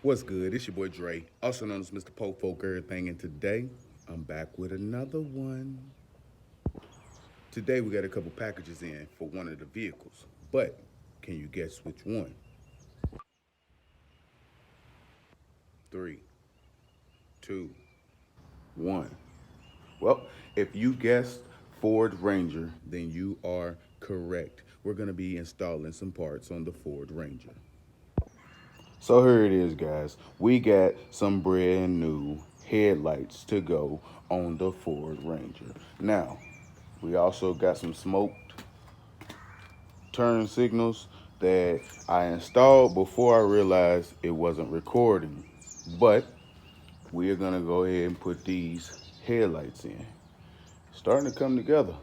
What's good? It's your boy Dre, also known as Mr. Po Folk Everything, and today I'm back with another one. Today we got a couple packages in for one of the vehicles, but can you guess which one? Three, two, one. Well, if you guessed Ford Ranger, then you are correct. We're going to be installing some parts on the Ford Ranger. So here it is, guys. We got some brand new headlights to go on the Ford Ranger. Now, we also got some smoked turn signals that I installed before I realized it wasn't recording. But we are gonna go ahead and put these headlights in. Starting to come together.